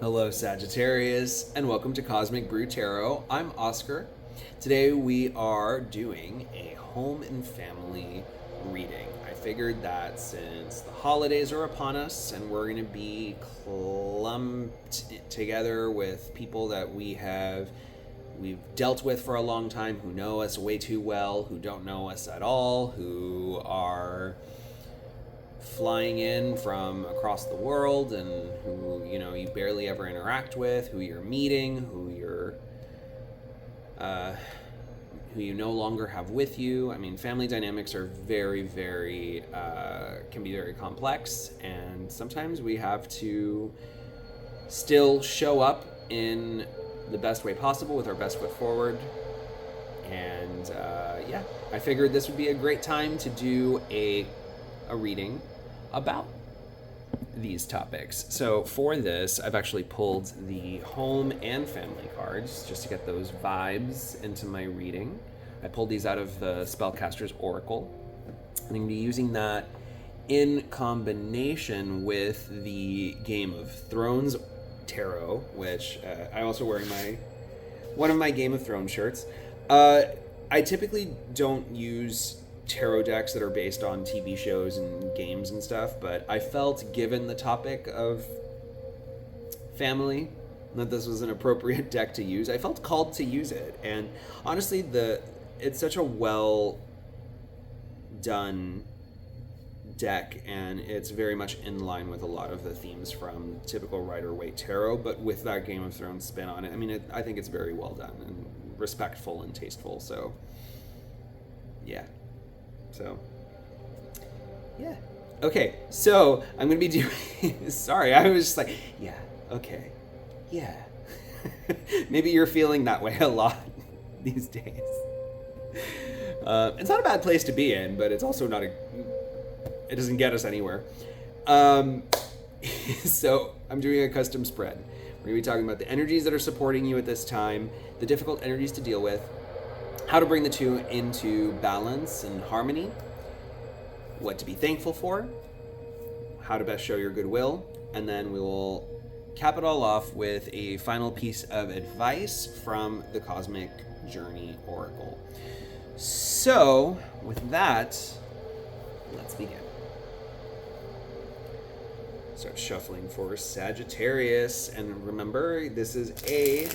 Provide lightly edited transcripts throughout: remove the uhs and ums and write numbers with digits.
Hello, Sagittarius, and welcome to Cosmic Brew Tarot. I'm Oscar. Today we are doing a home and family reading. I figured that since the holidays are upon us and we're going to be clumped together with people that we've dealt with for a long time, who know us way too well, who don't know us at all, who are flying in from across the world and who you barely ever interact with, who you're meeting, who you no longer have with you. I mean, family dynamics are very can be very complex, and sometimes we have to still show up in the best way possible with our best foot forward. And I figured this would be a great time to do a reading about these topics. So for this, I've actually pulled the home and family cards just to get those vibes into my reading. I pulled these out of the Spellcaster's Oracle. I'm going to be using that in combination with the Game of Thrones Tarot, which I'm also wearing one of my Game of Thrones shirts. I typically don't use tarot decks that are based on TV shows and games and stuff, but I felt, given the topic of family, that this was an appropriate deck to use. I felt called to use it, and honestly, it's such a well done deck, and it's very much in line with a lot of the themes from typical Rider-Waite tarot, but with that Game of Thrones spin on it. I mean, I think it's very well done and respectful and tasteful. So yeah. Okay, so I'm going to be doing... Sorry, I was just like, yeah, okay, yeah. Maybe you're feeling that way a lot these days. It's not a bad place to be in, but it's also not it doesn't get us anywhere. So I'm doing a custom spread. We're going to be talking about the energies that are supporting you at this time, the difficult energies to deal with, how to bring the two into balance and harmony, what to be thankful for, how to best show your goodwill, and then we will cap it all off with a final piece of advice from the Cosmic Journey Oracle. So, with that, let's begin. Start shuffling for Sagittarius, and remember, this is a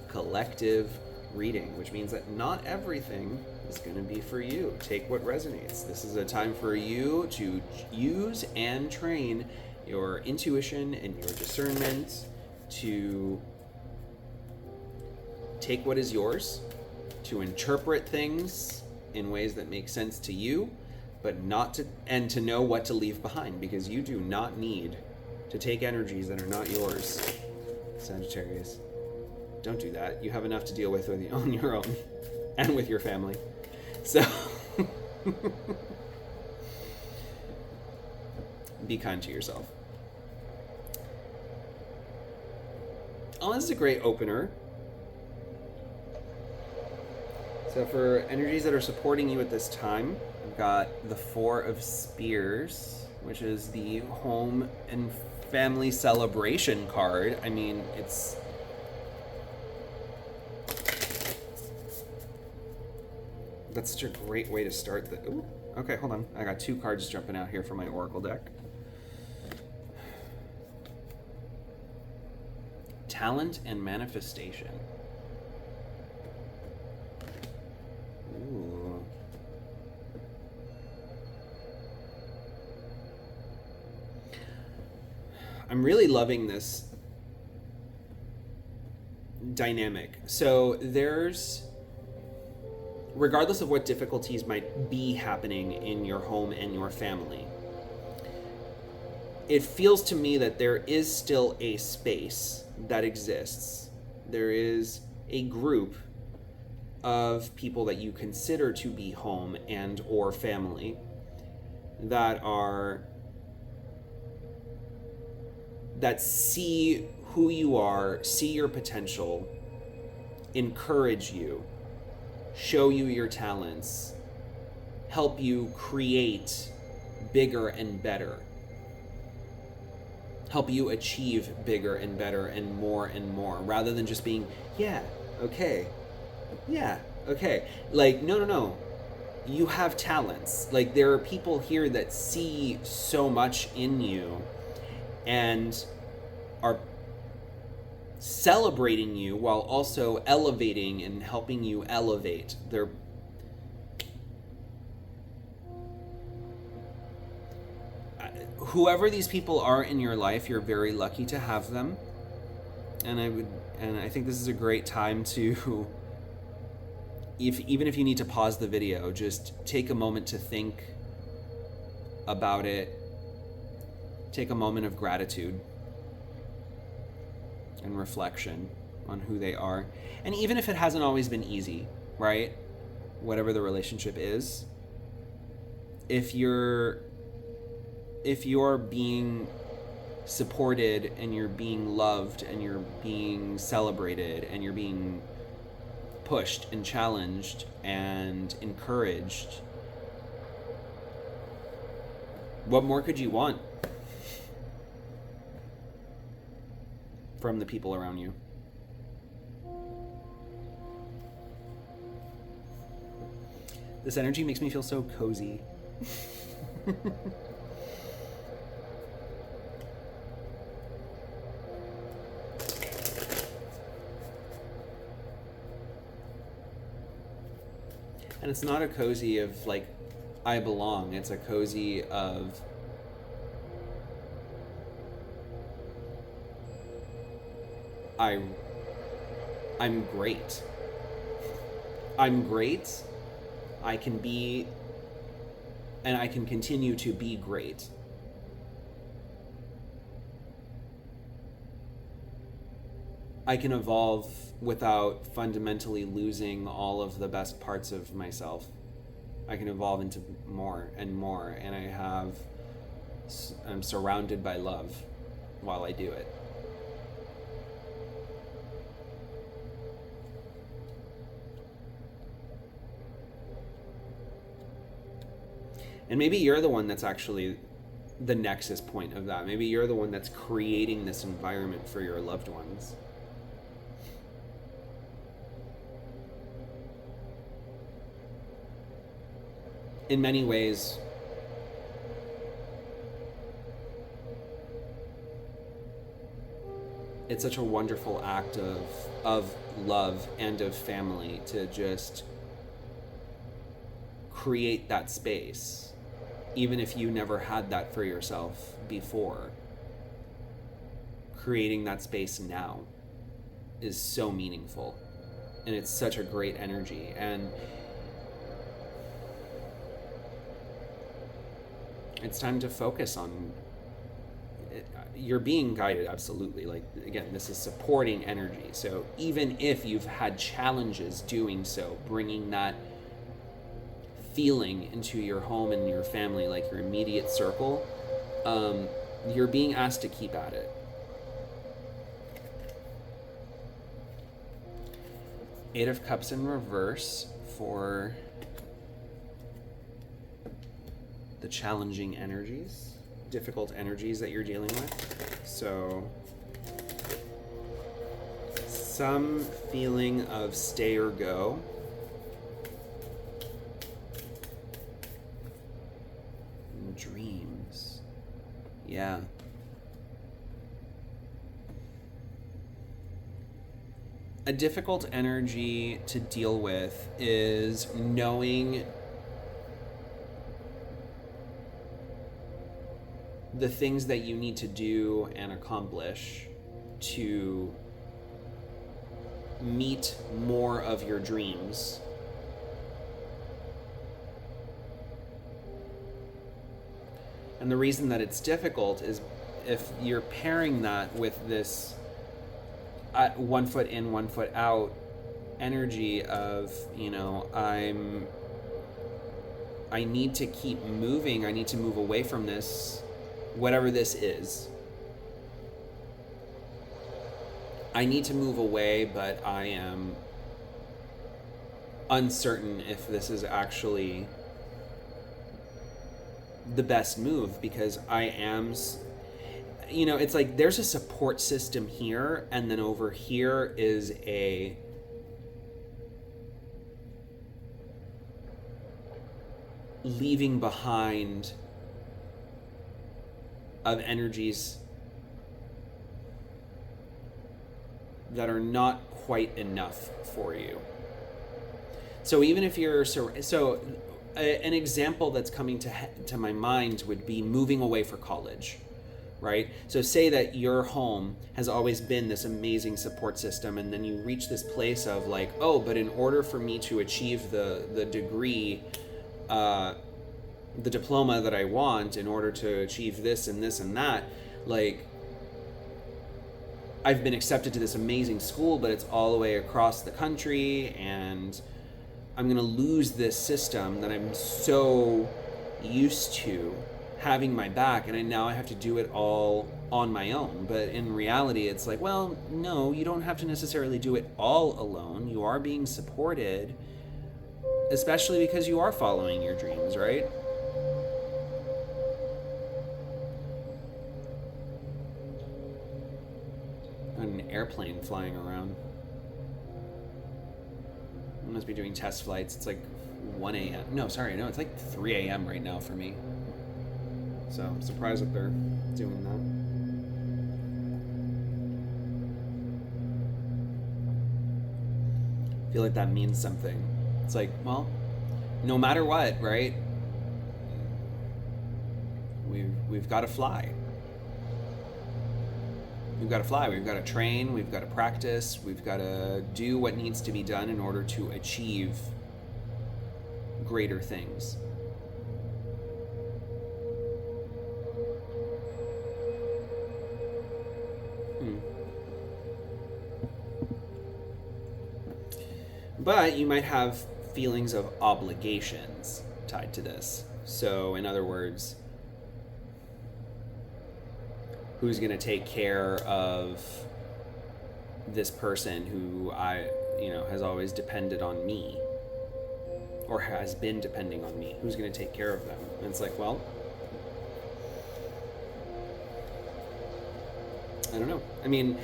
collective reading, which means that not everything is going to be for you. Take what resonates. This is a time for you to use and train your intuition and your discernment to take what is yours, to interpret things in ways that make sense to you, but and to know what to leave behind, because you do not need to take energies that are not yours, Sagittarius. Don't do that. You have enough to deal with on your own and with your family. So be kind to yourself. Oh, this is a great opener. So for energies that are supporting you at this time, I've got the Four of Spears, which is the home and family celebration card. I mean, that's such a great way to start the... Ooh, okay, hold on. I got two cards jumping out here from my Oracle deck. Talent and manifestation. Ooh. I'm really loving this dynamic. So regardless of what difficulties might be happening in your home and your family, it feels to me that there is still a space that exists. There is a group of people that you consider to be home and or family that see who you are, see your potential, encourage you, show you your talents, help you create bigger and better. help you achieve bigger and better and more, rather than just being, yeah, okay, yeah, okay. Like, no. You have talents. Like, there are people here that see so much in you and are celebrating you while also elevating and helping you elevate. They're whoever these people are in your life, you're very lucky to have them. And I think this is a great time to, even if you need to pause the video, just take a moment to think about it. Take a moment of gratitude and reflection on who they are. And even if it hasn't always been easy, right? Whatever the relationship is, if you're being supported and you're being loved and you're being celebrated and you're being pushed and challenged and encouraged, what more could you want from the people around you? This energy makes me feel so cozy. And it's not a cozy of like, I belong. It's a cozy of I'm great. I'm great. I can be, and I can continue to be great. I can evolve without fundamentally losing all of the best parts of myself. I can evolve into more and more, and I'm surrounded by love while I do it. And maybe you're the one that's actually the nexus point of that. Maybe you're the one that's creating this environment for your loved ones. In many ways, it's such a wonderful act of love and of family to just create that space. Even if you never had that for yourself before, creating that space now is so meaningful, and it's such a great energy. And it's time to focus on it. You're being guided, absolutely. Like, again, this is supporting energy. So even if you've had challenges doing so, bringing that feeling into your home and your family, like your immediate circle, you're being asked to keep at it. Eight of Cups in reverse for the challenging energies, difficult energies that you're dealing with. So some feeling of stay or go. Dreams. Yeah. A difficult energy to deal with is knowing the things that you need to do and accomplish to meet more of your dreams. And the reason that it's difficult is if you're pairing that with this 1 foot in, 1 foot out energy of, I need to keep moving. I need to move away from this, whatever this is. I need to move away, but I am uncertain if this is actually the best move, because I am, it's like there's a support system here, and then over here is a leaving behind of energies that are not quite enough for you. So even if you're an example that's coming to my mind would be moving away for college, right? So say that your home has always been this amazing support system, and then you reach this place of like, oh, but in order for me to achieve the degree, the diploma that I want, in order to achieve this and this and that, like, I've been accepted to this amazing school, but it's all the way across the country, and I'm going to lose this system that I'm so used to having my back, and now I have to do it all on my own. But in reality, it's like, well, no, you don't have to necessarily do it all alone. You are being supported, especially because you are following your dreams, right? An airplane flying around. I must be doing test flights. It's like 1 a.m. No, it's like 3 a.m. right now for me. So I'm surprised that they're doing that. I feel like that means something. It's like, well, no matter what, right? We've got to fly. We've got to fly, we've got to train, we've got to practice, we've got to do what needs to be done in order to achieve greater things. But you might have feelings of obligations tied to this. So, in other words, who's going to take care of this person who has always depended on me, or has been depending on me? Who's going to take care of them? And it's like, well, I don't know. I mean,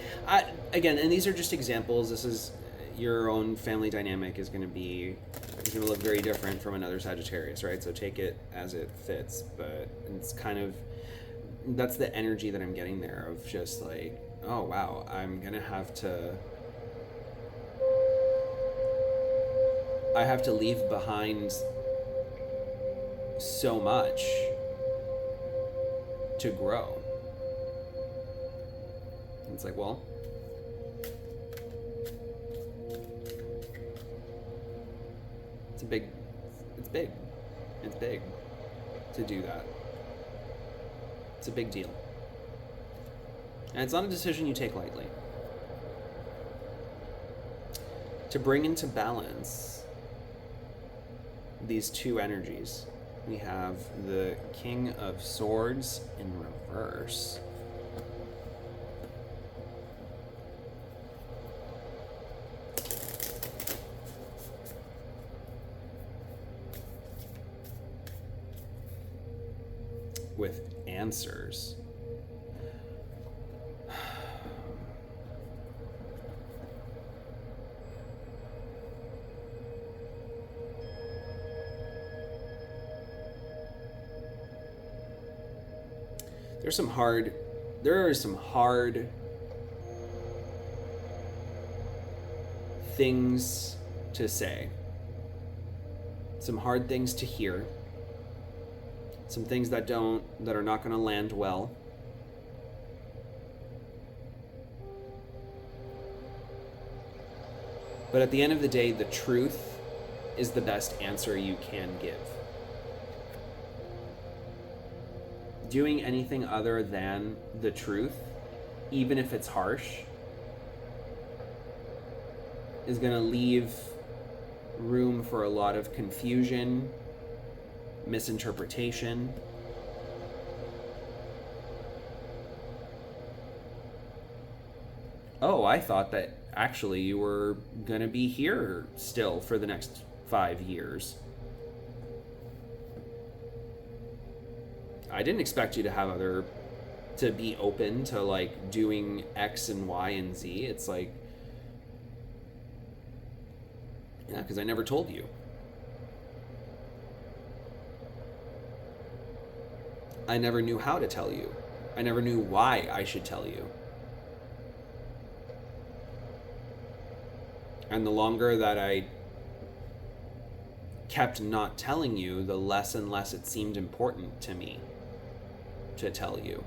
again, and these are just examples. This is your own family dynamic is going to look very different from another Sagittarius, right? So take it as it fits, but it's kind of, that's the energy that I'm getting there of just like, oh wow, I'm gonna have to leave behind so much to grow. And it's like, well, it's big to do that. It's a big deal. And it's not a decision you take lightly. To bring into balance these two energies, we have the King of Swords in reverse. With answers. There are some hard things to say. Some hard things to hear. Some things that are not going to land well. But at the end of the day, the truth is the best answer you can give. Doing anything other than the truth, even if it's harsh, is going to leave room for a lot of confusion, misinterpretation. Oh, I thought that actually you were going to be here still for the next 5 years. I didn't expect you to have other to be open to like doing X and Y and Z. It's like, yeah, because I never told you. I never knew how to tell you. I never knew why I should tell you. And the longer that I kept not telling you, the less and less it seemed important to me to tell you.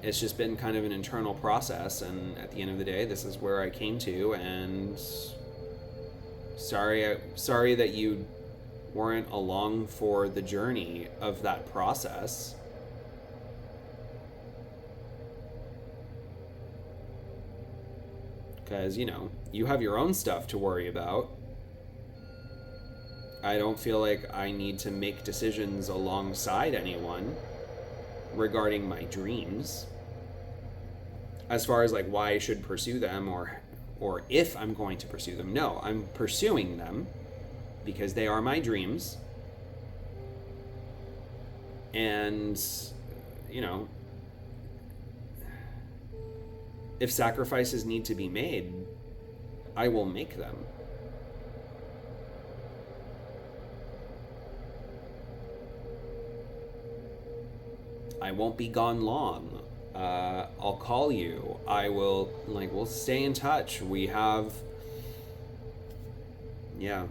It's just been kind of an internal process, and at the end of the day, this is where I came to, and sorry that you weren't along for the journey of that process. Because, you know, you have your own stuff to worry about. I don't feel like I need to make decisions alongside anyone regarding my dreams. As far as like why I should pursue them or if I'm going to pursue them. No, I'm pursuing them because they are my dreams. And, you know, if sacrifices need to be made, I will make them. I won't be gone long. I'll call you. I will, like, we'll stay in touch. We have, yeah.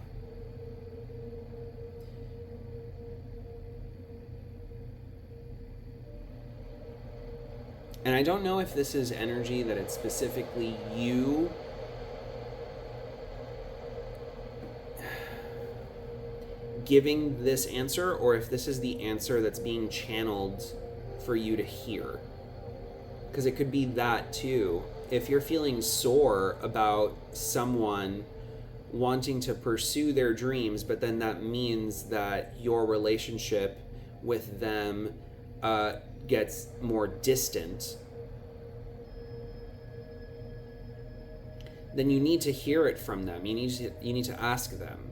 And I don't know if this is energy that it's specifically you giving this answer, or if this is the answer that's being channeled for you to hear. Because it could be that too. If you're feeling sore about someone wanting to pursue their dreams, but then that means that your relationship with them gets more distant, then you need to hear it from them. You need to ask them.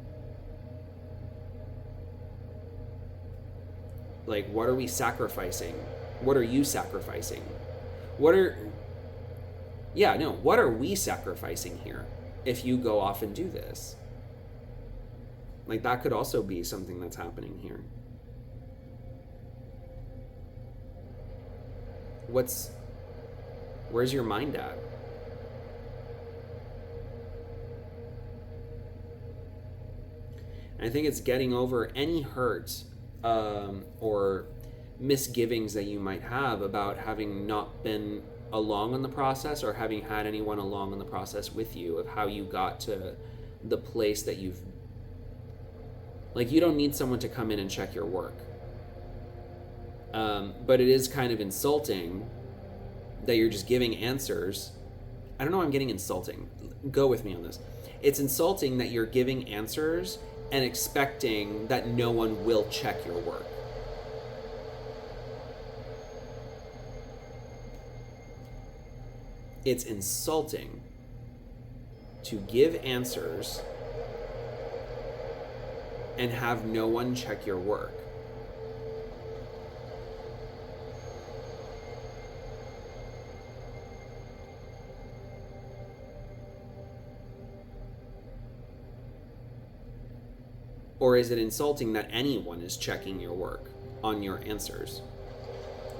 Like, what are we sacrificing? What are you sacrificing? What are we sacrificing here if you go off and do this? Like, that could also be something that's happening here. Where's your mind at? And I think it's getting over any hurt or misgivings that you might have about having not been along in the process, or having had anyone along in the process with you, of how you got to the place that you've, like, you don't need someone to come in and check your work. But it is kind of insulting that you're just giving answers. I don't know why I'm getting insulting. Go with me on this. It's insulting that you're giving answers and expecting that no one will check your work. It's insulting to give answers and have no one check your work. Or is it insulting that anyone is checking your work on your answers?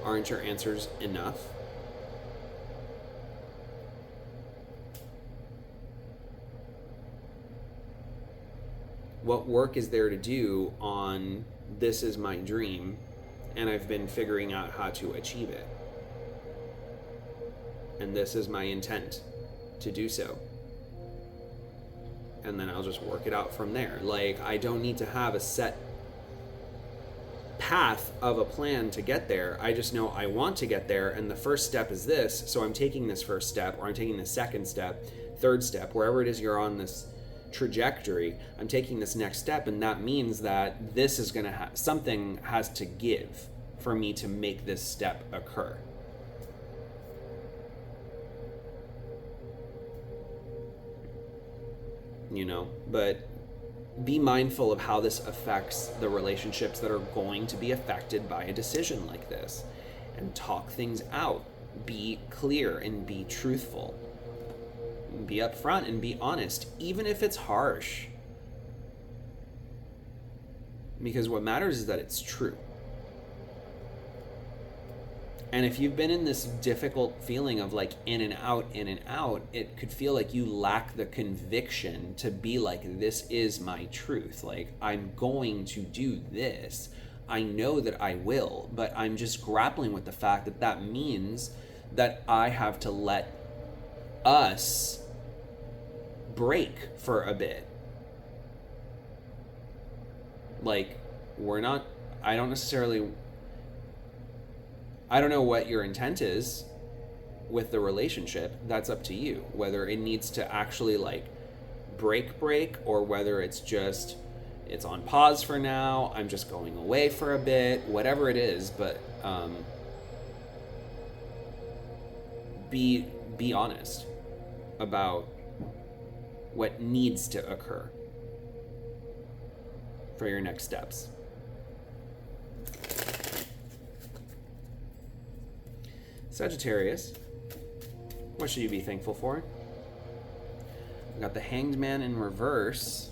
Aren't your answers enough? What work is there to do on this is my dream, and I've been figuring out how to achieve it? And this is my intent to do so. And then I'll just work it out from there. Like, I don't need to have a set path of a plan to get there. I just know I want to get there, and the first step is this, so I'm taking this first step, or I'm taking the second step, third step, wherever it is you're on this trajectory, I'm taking this next step, and that means that this is going to something has to give for me to make this step occur. You know, but be mindful of how this affects the relationships that are going to be affected by a decision like this, and talk things out. Be clear and be truthful. Be upfront and be honest, even if it's harsh. Because what matters is that it's true. And if you've been in this difficult feeling of like in and out, it could feel like you lack the conviction to be like, this is my truth. Like, I'm going to do this. I know that I will, but I'm just grappling with the fact that that means that I have to let us break for a bit. Like, I don't know what your intent is with the relationship. That's up to you. Whether it needs to actually like break, or whether it's just, it's on pause for now, I'm just going away for a bit, whatever it is. But be honest about what needs to occur for your next steps. Sagittarius, what should you be thankful for? We got the Hanged Man in reverse.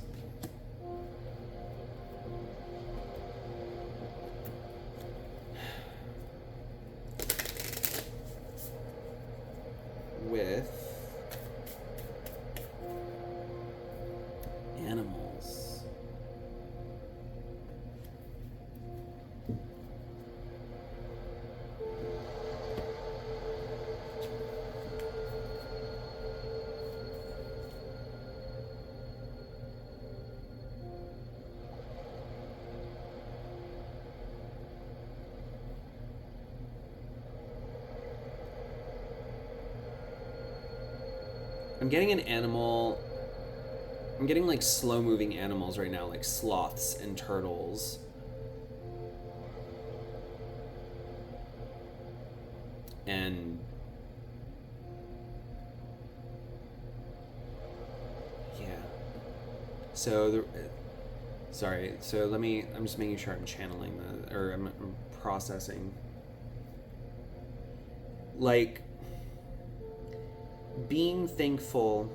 With animals. I'm getting an animal. I'm getting like slow moving animals right now, like sloths and turtles. And yeah. So I'm just making sure I'm channeling I'm processing. Like, being thankful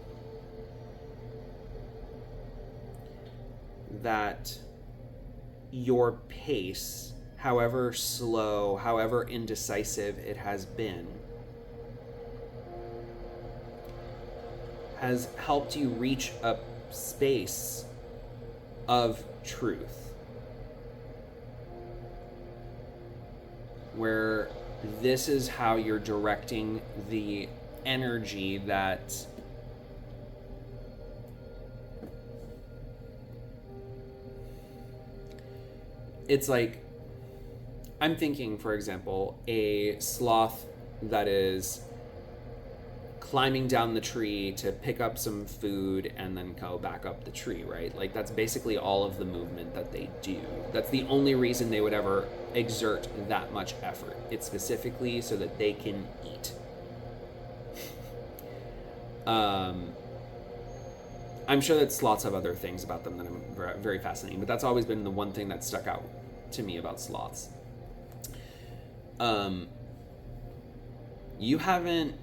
that your pace, however slow, however indecisive it has been, has helped you reach a space of truth where this is how you're directing the energy that it's like, I'm thinking, for example, a sloth that is climbing down the tree to pick up some food and then go back up the tree, right? Like, that's basically all of the movement that they do. That's the only reason they would ever exert that much effort. It's specifically so that they can eat. I'm sure that sloths have other things about them that are very fascinating, but that's always been the one thing that stuck out to me about sloths. You haven't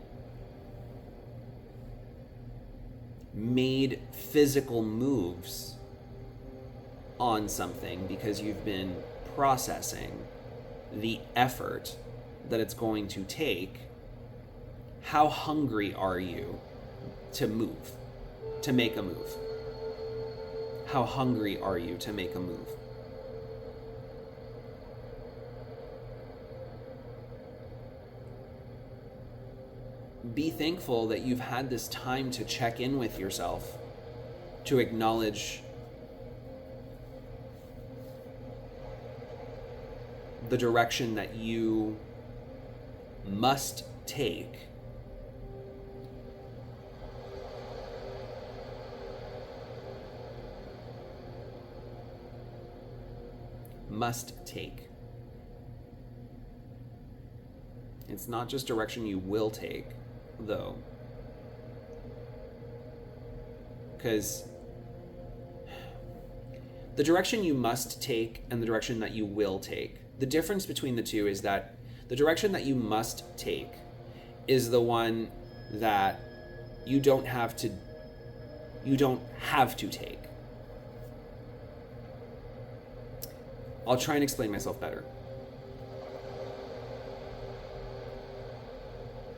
made physical moves on something because you've been processing the effort that it's going to take. How hungry are you to move, to make a move? How hungry are you to make a move? Be thankful that you've had this time to check in with yourself, to acknowledge the direction that you must take. It's not just direction you will take, though. Because the direction you must take and the direction that you will take. The difference between the two is that the direction that you must take is the one that you don't have to take. I'll try and explain myself better.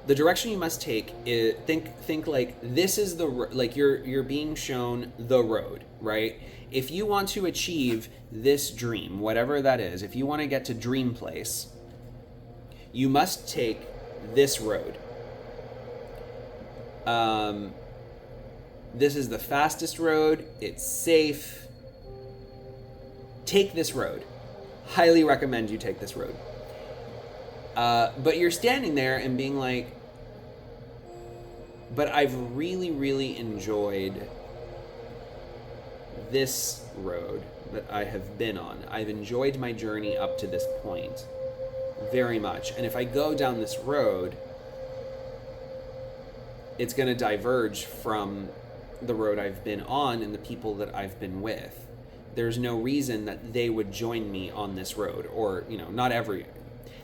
The direction you must take is think like this is like you're being shown the road, right? If you want to achieve this dream, whatever that is, if you want to get to Dream Place, you must take this road. This is the fastest road. It's safe. Take this road. Highly recommend you take this road. But you're standing there and being like, but I've really, really enjoyed this road that I have been on. I've enjoyed my journey up to this point very much. And if I go down this road, it's going to diverge from the road I've been on and the people that I've been with. There's no reason that they would join me on this road, or,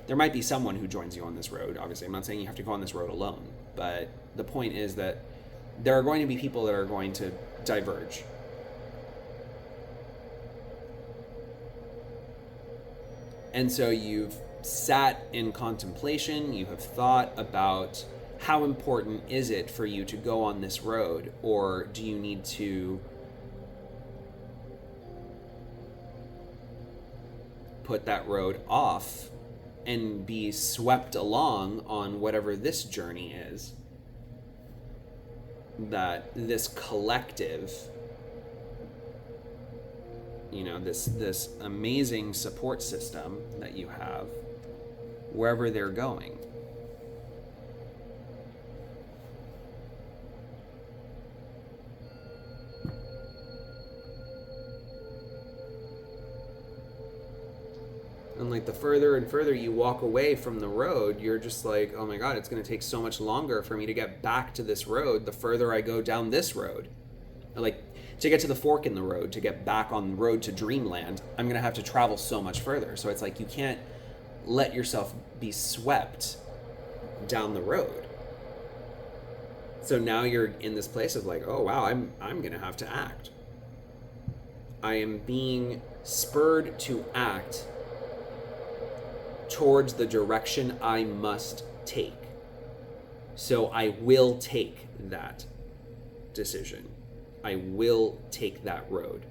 there might be someone who joins you on this road. Obviously, I'm not saying you have to go on this road alone, but the point is that there are going to be people that are going to diverge. And so you've sat in contemplation, you have thought about how important is it for you to go on this road, or do you need to put that road off and be swept along on whatever this journey is, that this collective, this amazing support system that you have, wherever they're going. And like the further and further you walk away from the road, you're just like, oh my God, it's going to take so much longer for me to get back to this road the further I go down this road. Like to get to the fork in the road, to get back on the road to Dreamland, I'm going to have to travel so much further. So it's like you can't let yourself be swept down the road. So now you're in this place of like, oh wow, I'm going to have to act. I am being spurred to act towards the direction I must take. So I will take that decision. I will take that road.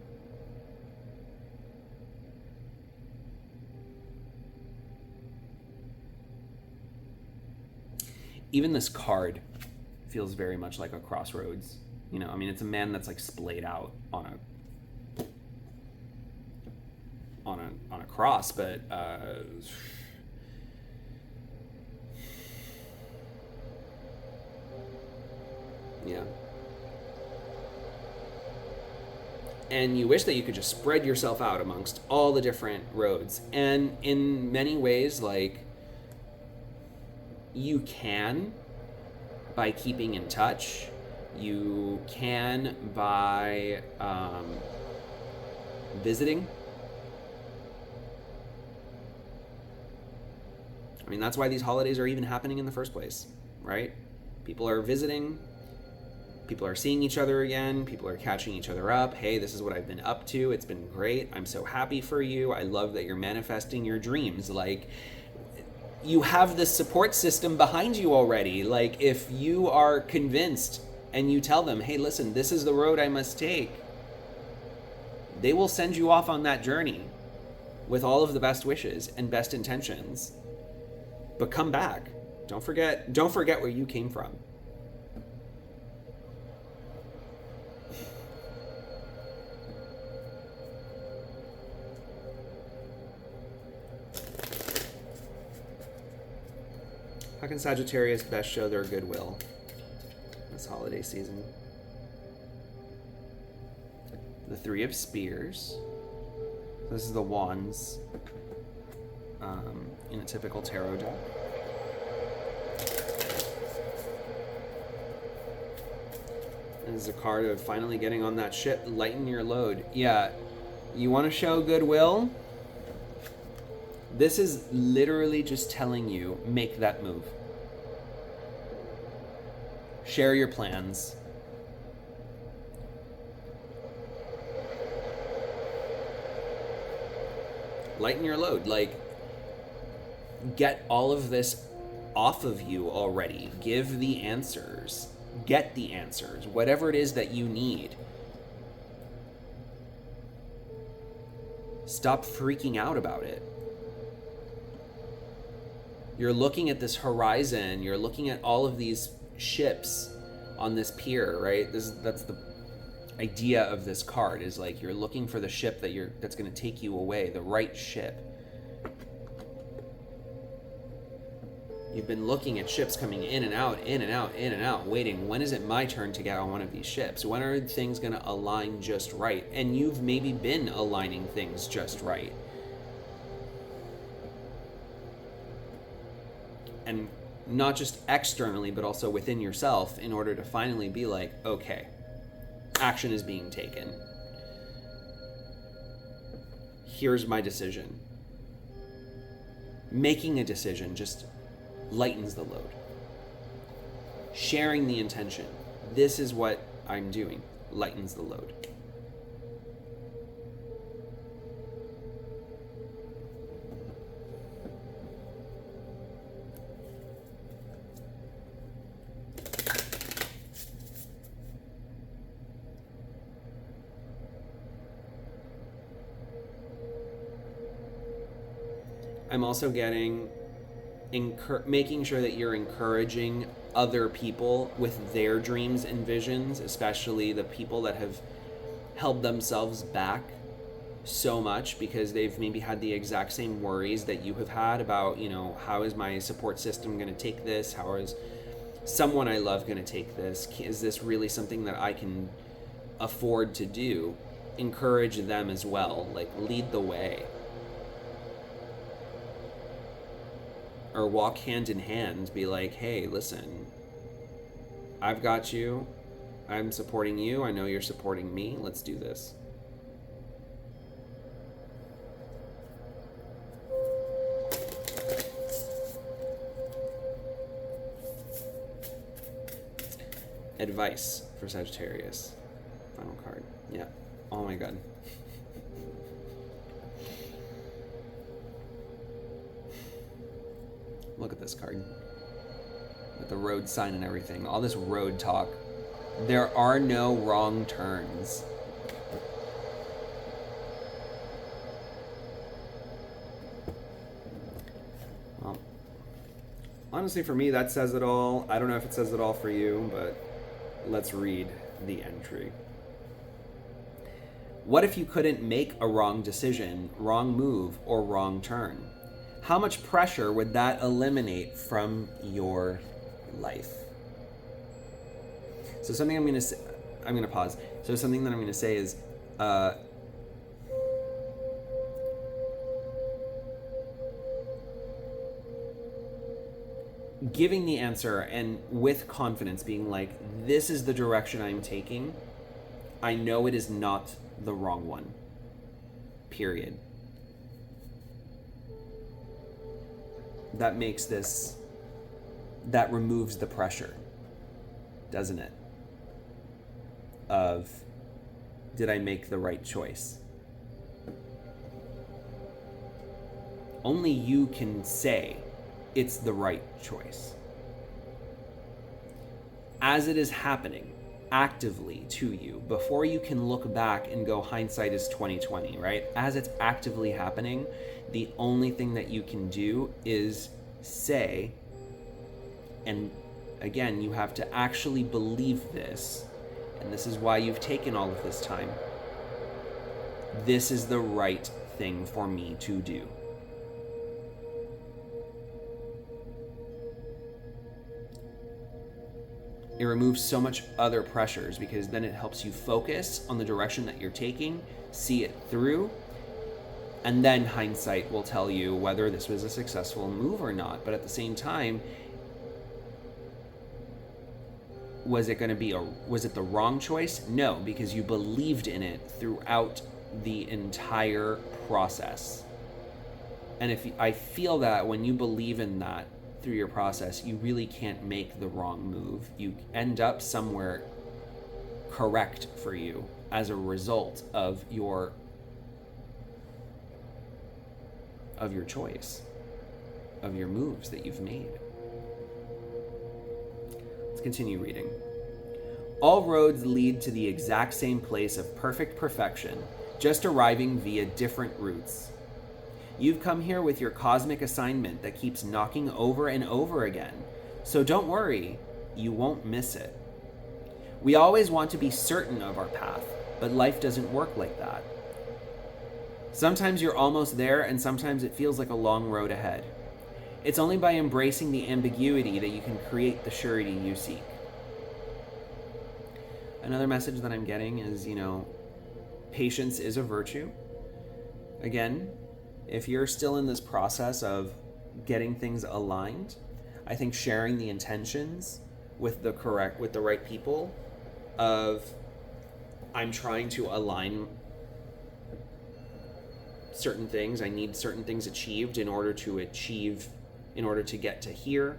Even this card feels very much like a crossroads. It's a man that's like splayed out on a cross, but yeah. And you wish that you could just spread yourself out amongst all the different roads. And in many ways, like, you can by keeping in touch. You can by visiting. That's why these holidays are even happening in the first place, right? People are visiting. People are seeing each other again. People are catching each other up. Hey, this is what I've been up to. It's been great. I'm so happy for you. I love that you're manifesting your dreams. Like, you have this support system behind you already. Like, if you are convinced and you tell them, hey, listen, this is the road I must take, they will send you off on that journey with all of the best wishes and best intentions. But come back. Don't forget where you came from. How can Sagittarius best show their goodwill this holiday season? The Three of Spears. This is the Wands in a typical tarot deck. This is a card of finally getting on that ship, lighten your load. Yeah, You want to show goodwill? This is literally just telling you, make that move. Share your plans. Lighten your load. Like, get all of this off of you already. Give the answers. Get the answers. Whatever it is that you need. Stop freaking out about it. You're looking at this horizon. You're looking at all of these ships on this pier, right? That's the idea of this card, is like you're looking for the ship that's going to take you away, the right ship. You've been looking at ships coming in and out, in and out, in and out, waiting. When is it my turn to get on one of these ships? When are things going to align just right? And you've maybe been aligning things just right. And not just externally, but also within yourself, in order to finally be like, okay, action is being taken. Here's my decision. Making a decision just lightens the load. Sharing the intention. This is what I'm doing. Lightens the load. I'm also getting making sure that you're encouraging other people with their dreams and visions, especially the people that have held themselves back so much because they've maybe had the exact same worries that you have had about, how is my support system going to take this? How is someone I love going to take this? Is this really something that I can afford to do? Encourage them as well, like lead the way. Or walk hand in hand, be like, hey, listen, I've got you. I'm supporting you. I know you're supporting me. Let's do this. Advice for Sagittarius. Final card. Yeah. Oh my God. Look at this card. With the road sign and everything. All this road talk. There are no wrong turns. Well, honestly, for me, that says it all. I don't know if it says it all for you, but let's read the entry. What if you couldn't make a wrong decision, wrong move, or wrong turn? How much pressure would that eliminate from your life? So something I'm going to pause. So something that I'm going to say is, giving the answer and with confidence being like, this is the direction I'm taking. I know it is not the wrong one. Period. That makes this, that removes the pressure, doesn't it? Of, did I make the right choice? Only you can say it's the right choice. As it is happening actively to you, before you can look back and go, hindsight is 2020, right? As it's actively happening, the only thing that you can do is say, and again, you have to actually believe this, and this is why you've taken all of this time. This is the right thing for me to do. It removes so much other pressures because then it helps you focus on the direction that you're taking, see it through, and then hindsight will tell you whether this was a successful move or not. But at the same time, was it the wrong choice? No, because you believed in it throughout the entire process. And I feel that when you believe in that through your process, you really can't make the wrong move. You end up somewhere correct for you as a result of your choice, of your moves that you've made. Let's continue reading. All roads lead to the exact same place of perfect perfection, just arriving via different routes. You've come here with your cosmic assignment that keeps knocking over and over again, so don't worry, you won't miss it. We always want to be certain of our path, but life doesn't work like that. Sometimes you're almost there, and sometimes it feels like a long road ahead. It's only by embracing the ambiguity that you can create the surety you seek. Another message that I'm getting is, patience is a virtue. Again, if you're still in this process of getting things aligned, I think sharing the intentions with the right people of, I'm trying to align certain things. I need certain things achieved in order to get to here.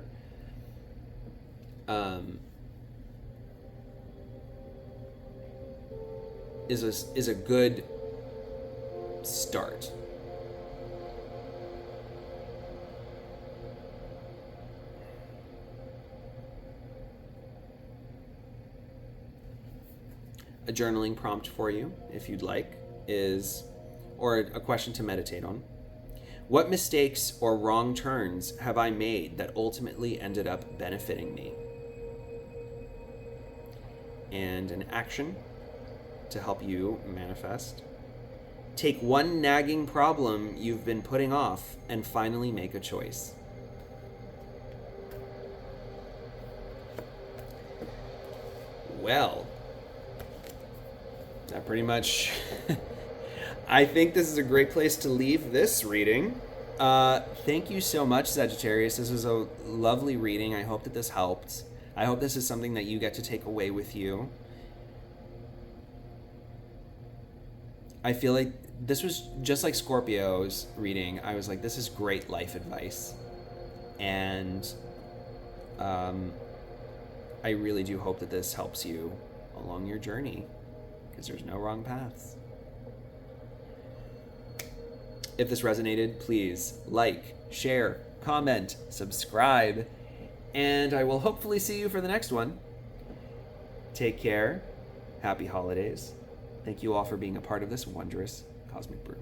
Is a good start. A journaling prompt for you, if you'd like, or a question to meditate on. What mistakes or wrong turns have I made that ultimately ended up benefiting me? And an action to help you manifest. Take one nagging problem you've been putting off and finally make a choice. Well, that pretty much... I think this is a great place to leave this reading. Thank you so much, Sagittarius. This was a lovely reading. I hope that this helped. I hope this is something that you get to take away with you. I feel like this was just like Scorpio's reading. I was like, this is great life advice. And I really do hope that this helps you along your journey, because there's no wrong paths. If this resonated, please like, share, comment, subscribe, and I will hopefully see you for the next one. Take care. Happy holidays. Thank you all for being a part of this wondrous cosmic brew.